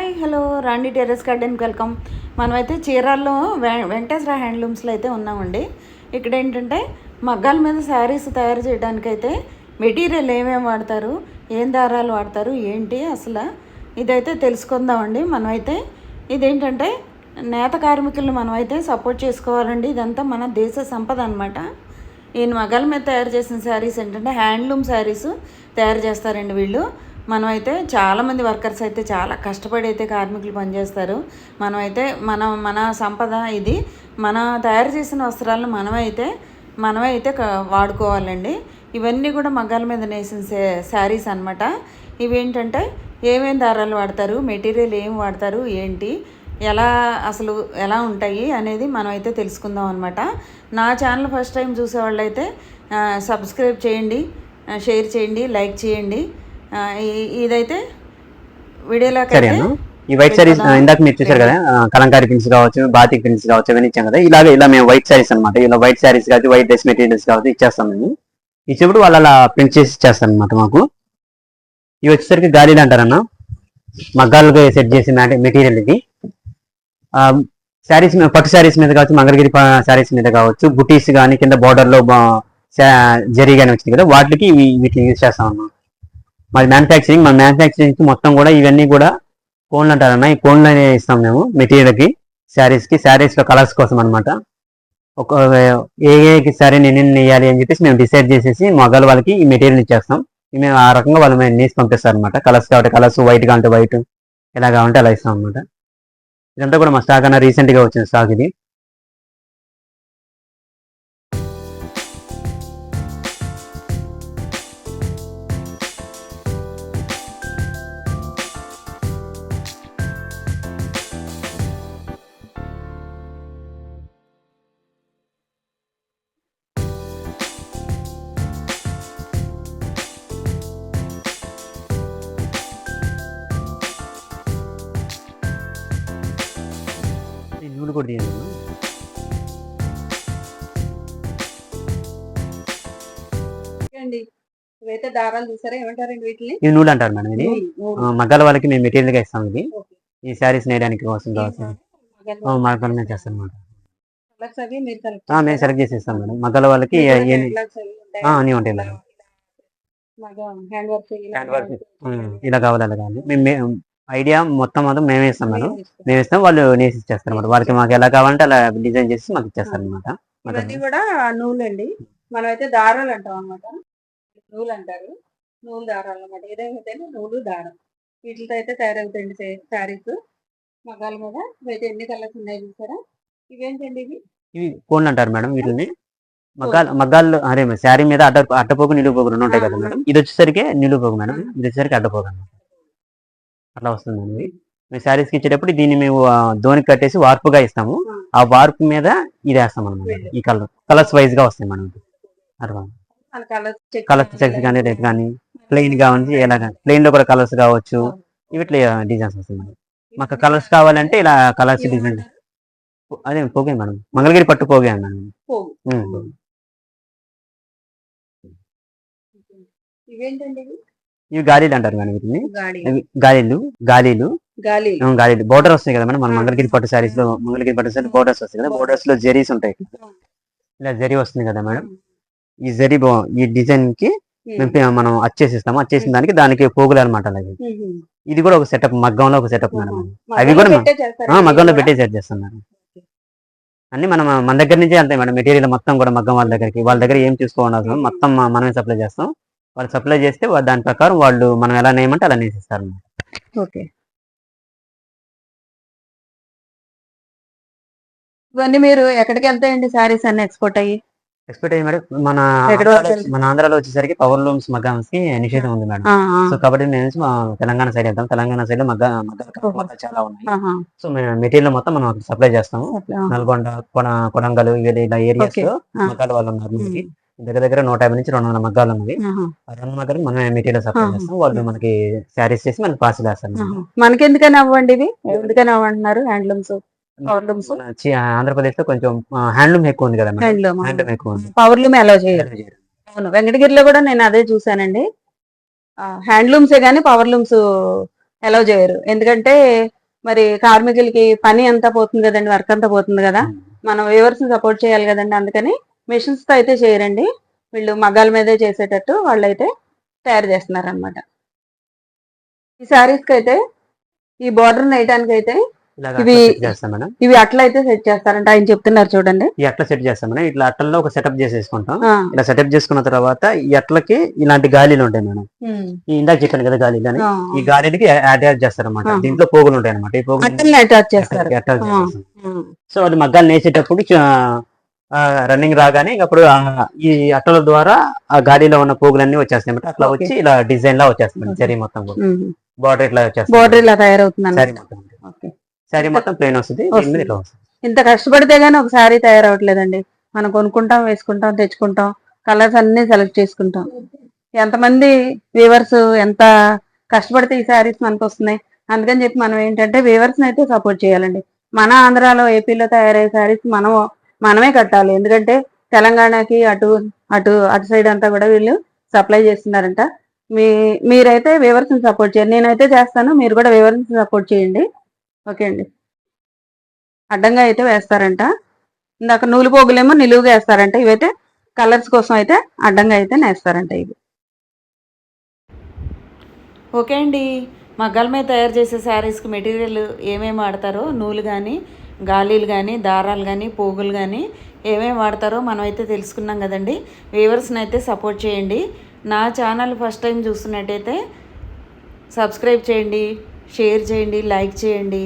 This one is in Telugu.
హాయ్ హలో రాండి టెర్రస్ గార్డెన్కి వెల్కమ్. మనమైతే చీరాల్లో వెంకటేశ్వర హ్యాండ్లూమ్స్లో అయితే ఉన్నామండి. ఇక్కడ ఏంటంటే మగ్గాల మీద శారీస్ తయారు చేయడానికైతే మెటీరియల్ ఏమేమి వాడతారు, ఏం దారాలు వాడతారు, ఏంటి అసలు ఇదైతే తెలుసుకుందామండి. మనమైతే ఇదేంటంటే నేత కార్మికులను మనమైతే సపోర్ట్ చేసుకోవాలండి. ఇదంతా మన దేశ సంపద అనమాట. ఈయన మగ్గాల మీద తయారు చేసిన శారీస్ ఏంటంటే హ్యాండ్లూమ్ శారీస్ తయారు చేస్తారండి వీళ్ళు. మనమైతే చాలామంది వర్కర్స్ అయితే చాలా కష్టపడి అయితే కార్మికులు పనిచేస్తారు. మనమైతే మన సంపద ఇది. మన తయారు చేసిన వస్త్రాలను మనమే అయితే వాడుకోవాలండి. ఇవన్నీ కూడా మగ్గాల మీద నేసిన శారీస్ అనమాట. ఇవేంటంటే ఏమేమి దారాలు వాడతారు, మెటీరియల్ ఏం వాడతారు, ఏంటి ఎలా ఉంటాయి అనేది మనమైతే తెలుసుకుందాం అనమాట. నా ఛానల్ ఫస్ట్ టైం చూసేవాళ్ళు అయితే సబ్స్క్రైబ్ చేయండి, షేర్ చేయండి, లైక్ చేయండి. ఇదైతే వీడియోలోకి ఈ వైట్ సారీస్ ఇందాక మీరు చూసారు కదా, కలంకారీ ప్రింట్స్ కావచ్చు, బాతిక్ ప్రింట్స్ కావచ్చు, అవన్నీ ఇచ్చాం కదా. ఇలా మేము వైట్ సారీస్ అనమాట. ఇలా వైట్ సారీస్ కావచ్చు, వైట్ డ్రెస్ మెటీరియల్స్ కావచ్చు ఇచ్చేస్తాం. మేము ఇచ్చినప్పుడు వాళ్ళు అలా ప్రింట్ చేసి ఇచ్చేస్తాం అనమాట మాకు. ఇవి వచ్చేసరికి గాలీలు అంటారన్న, మగ్గాలుగా సెట్ చేసి మెటీరియల్ ఇది. శారీస్ మీద, పట్టు శారీస్ మీద కావచ్చు, మంగళగిరి శారీస్ మీద కావచ్చు, బుటీస్ కానీ కింద బార్డర్ లో జరీ కానీ వచ్చింది కదా, వాటికి వీటిని యూజ్ చేస్తాం అన్నమాట. మాది మ్యానుఫ్యాక్చరింగ్. మన మ్యానుఫ్యాక్చరింగ్ మొత్తం కూడా ఇవన్నీ కూడా కోన్లు అంటారన్న. ఈ కోన్లు అనేవి ఇస్తాం మేము మెటీరియల్కి, శారీస్లో కలర్స్ కోసం అనమాట. ఏ శారీ నేను వేయాలి అని చెప్పేసి మేము డిసైడ్ చేసేసి మగల వాళ్ళకి ఈ మెటీరియల్ ఇచ్చేస్తాం. మేము ఆ రకంగా వాళ్ళు మేము నేసి పంపిస్తారు అనమాట. కలర్స్ కాబట్టి కలర్స్, వైట్ కావాలంటే వైట్, ఎలా కావాలంటే అలా ఇస్తాం అనమాట. ఇదంతా కూడా మా స్టాక్ అన్న రీసెంట్గా వచ్చిన స్టాక్ ఇది. నూలు కూడా తీయండి. ఇవైతే దారాలు చూసారా, ఏమంటారండి వీటిని? ఇవి నూలు అంటారు మేడం. ఇది మగ్గాల వాళ్ళకి మేము మెటీరియల్ గా ఇస్తాం. ఇది ఈ శారీస్ నేయడానికి కోసం కావచ్చు మగ్గాల మీద చేస్తాం అనమాట. మేము సెలెక్ట్ చేసి ఇస్తాం మేడం. మగ్గాల వాళ్ళకి అన్నీ ఉంటాయి మేడం. హ్యాండ్ వర్క్ ఇలా కావాలి అలా కావాలి. మేము ఐడియా మొత్తం మేమే ఇస్తాం మేడం. మేము ఇస్తాం, వాళ్ళు నేసి ఇచ్చేస్తారు అనమాట. వాళ్ళకి మాకు ఎలా కావాలంటే అలా డిజైన్ చేసి మాకు ఇచ్చేస్తారు అనమాట. ఇవన్నీ కూడా నూలు అండి. మనం అయితే దారాలు అంటాం అనమాట. నూలు అంటారు, నూలు దారాలు అనమాట. ఏదైతే నూలు దారం వీటితో అయితే తయారవుతాయండి శారీస్ మగ్గాల మీద. ఇవైతే ఎన్ని కలర్స్ ఉన్నాయి చూసారా. ఇవేంటండి ఇవి కోన్లు అంటారు మేడం. వీటిని మగ్గాలు అరే శారీ మీద అడ్డపోగు నిలువుపోగు రెండు ఉంటాయి కదా మేడం. ఇది వచ్చేసరికి నిలువుపోగు మేడం, ఇది వచ్చేసరికి అడ్డపోగు అనమాట. అట్లా వస్తుందండి. మేము శారీస్కి ఇచ్చేటప్పుడు దీన్ని మేము దోనికి కట్టేసి వార్పుగా ఇస్తాము. ఆ వార్పు మీద ఇది వేస్తాం అనమాట. ఈ కలర్స్ వైజ్ గా వస్తాయి మనం. కలర్స్ చెక్స్ కానీ రేట్ కానీ ప్లెయిన్ కావాలి, ఎలాగా ప్లెయిన్ లో కూడా కలర్స్ కావచ్చు. ఇట్లా డిజైన్స్ వస్తాయి మేడం. మాకు కలర్స్ కావాలంటే ఇలా కలర్స్ డిజైన్ అదే పోగే మేడం, మంగళగిరి పట్టు పోగే మేడం. ఇవి గాలీలు అంటారు మేడం. వీటిని గాలీలు బోర్డర్ వస్తాయి కదా మేడం. మన మంగళగిరి పట్టు శారీస్ లో బోర్డర్స్ వస్తాయి కదా, బోర్డర్స్ లో జరీస్ ఉంటాయి. ఇలా జరీ వస్తుంది కదా మేడం. ఈ జరీ ఈ డిజైన్ కి మనం అచ్చేసిస్తాము. అచ్చేసిన దానికి పోగులు అనమాట. అలాగే ఇది కూడా ఒక సెటప్, మగ్గంలో ఒక సెటప్ మేడం. అవి కూడా మగ్గంలో పెట్టే సెట్ చేస్తాం మేడం. అన్ని మన దగ్గర నుంచే అంతే మేడం. మెటీరియల్ మొత్తం కూడా మగ్గం వాళ్ళ దగ్గర ఏం చూసుకోవాలి, మొత్తం మనమే సప్లై చేస్తాం. వాళ్ళు సప్లై చేస్తే దాని ప్రకారం వాళ్ళు మనం ఎలా నేయమంటే అలా నేసిస్తారు. ఓకే, ఇవన్నీ మీరు ఎక్కడికి వెళ్తాయండి శారీస్ అన్ని ఎక్స్పోర్ట్ అయ్యి మేడం? మన ఆంధ్రాలో వచ్చేసరికి పవర్ లూమ్స్ మగ్గాన్స్ కి నిషేధం ఉంది మేడం. సో కాబట్టి మేము తెలంగాణ సైడ్ వెళ్తాం. తెలంగాణ సైడ్ లో మగ్గాలు చాలా ఉన్నాయి. సో మేము మెటీరియల్ మొత్తం మనం సప్లై చేస్తాము. నల్గొండ, కొడంగల్ ఇలా ఏరియాస్ లో మగ్గాల వాళ్ళు ఉన్నారు. దగ్గర 150 నుంచి 200 మగ్గాలు ఉన్నవి. ఆ 200 మగ్గాలు మనం మెటీరియల్ సప్లై చేస్తాం. వాళ్ళు మనకి శారీస్ చేసి మనకి పార్సల్ చేస్తారు. మనకి ఎందుకని అవ్వండి ఇవి, ఎందుకని అవ్వంటున్నారు హ్యాండ్లూమ్స్? ఆంధ్రప్రదేశ్ లో కొంచెం హ్యాండ్లూమ్ ఎక్కువ ఉంది కదా, హ్యాండ్లూమ్ ఎక్కువ ఉంది. పవర్లూమ్ ఎలా చేయరు? అవును, వెంకటగిరిలో కూడా నేను అదే చూసానండి. హ్యాండ్లూమ్సే కానీ పవర్లూమ్స్ అలౌ చేయరు. ఎందుకంటే మరి కార్మికులకి పని అంతా పోతుంది కదండి, వర్క్ అంతా పోతుంది కదా, మనం వీవర్స్ సపోర్ట్ చేయాలి కదండి. అందుకని మిషన్స్ తో అయితే చేయరండి, వీళ్ళు మగ్గాల మీదే చేసేటట్టు వాళ్ళైతే తయారు చేస్తున్నారు అనమాట. ఈ శారీస్ కి అయితే ఈ బార్డర్ వేయడానికి అయితే ఇలాగ ఇవి సెట్ చేస్తాం మేడం. ఇవి అట్లయితే సెట్ చేస్తారంట, ఆయన చెప్తున్నారు చూడండి. ఈ అట్లా సెట్ చేస్తాం మేడం. ఇట్లా అట్లలో ఒక సెటప్ చేసేసుకుంటాం. ఆ, ఇలా సెటప్ చేసుకున్న తర్వాత ఈ అట్లకి ఇలాంటి గాలిలు ఉంటాయి మేడం. ఉమ్, ఈ ఇందాక చెప్పాను కదా గాలిలు అని, ఆ, ఈ గాలికి అటాచ్ చేస్తారు అనమాట. ఆహా. దీంట్లో పోగులు ఉంటాయి అనమాట. ఈ పోగులు అట్టల్ని అటాచ్ చేస్తారు. అటాచ్ ఆ, చేసేస్తాం. ఉమ్, సో అది మగ్గాలు నేసేటప్పుడు రన్నింగ్ రాగానే అప్పుడు ఈ అట్టల ద్వారా ఆ గాలిలో ఉన్న పోగులన్నీ వచ్చేస్తాయి అనమాట. అట్లా ఓకే. వచ్చి ఇలా డిజైన్ లా వచ్చేస్తుంది జరీ మొత్తం కూడా. ఉమ్. బార్డర్ ఇట్లా వచ్చేస్తుంది. బోర్డర్ ఇలా తయారవుతుంది శారీ అన్నమాట. మొత్తం ఓకే. శారీ మొత్తం ప్లెయిన్ వస్తుంది. దీని మీద ఇట్లా వస్తుంది. ఇంత కష్టపడితే గానీ ఒక శారీ తయారవట్లేదండి. మనం కొనుక్కుంటాం, వేసుకుంటాం, తెచ్చుకుంటాం, కలర్స్ అన్ని సెలెక్ట్ చేసుకుంటాం. ఎంతమంది వీవర్స్ ఎంత కష్టపడితే ఈ శారీస్ మనకు వస్తున్నాయి. అందుకని చెప్పి మనం ఏంటంటే వీవర్స్ అయితే సపోర్ట్ చేయాలండి. మన ఆంధ్రాలో, ఏపీలో తయారయ్యే శారీస్ మనమే కట్టాలి. ఎందుకంటే తెలంగాణకి అటు అటు అటు సైడ్ అంతా కూడా వీళ్ళు సప్లై చేస్తున్నారంట. మీరైతే వీవర్స్ సపోర్ట్ చేయండి. నేనైతే చేస్తాను, మీరు కూడా వీవర్స్ సపోర్ట్ చేయండి. ఓకే అండి. అడ్డంగా అయితే వేస్తారంట. ఇందాక నూలు పోగులేమో నిలువుగా వేస్తారంట. ఇవైతే కలర్స్ కోసం అయితే అడ్డంగా అయితే నేస్తారంట ఇవి. ఓకే అండి, మగ్గాల మీద తయారు చేసే శారీస్కి మెటీరియల్ ఏమేమి వాడతారో, నూలు కానీ, గాలీలు కానీ, దారాలు కానీ, పోగులు కానీ ఏమేమి వాడతారో మనం అయితే తెలుసుకున్నాం కదండి. వ్యూవర్స్ని అయితే సపోర్ట్ చేయండి. నా ఛానల్ ఫస్ట్ టైం చూస్తున్నట్టయితే సబ్స్క్రైబ్ చేయండి, షేర్ చేయండి, లైక్ చేయండి.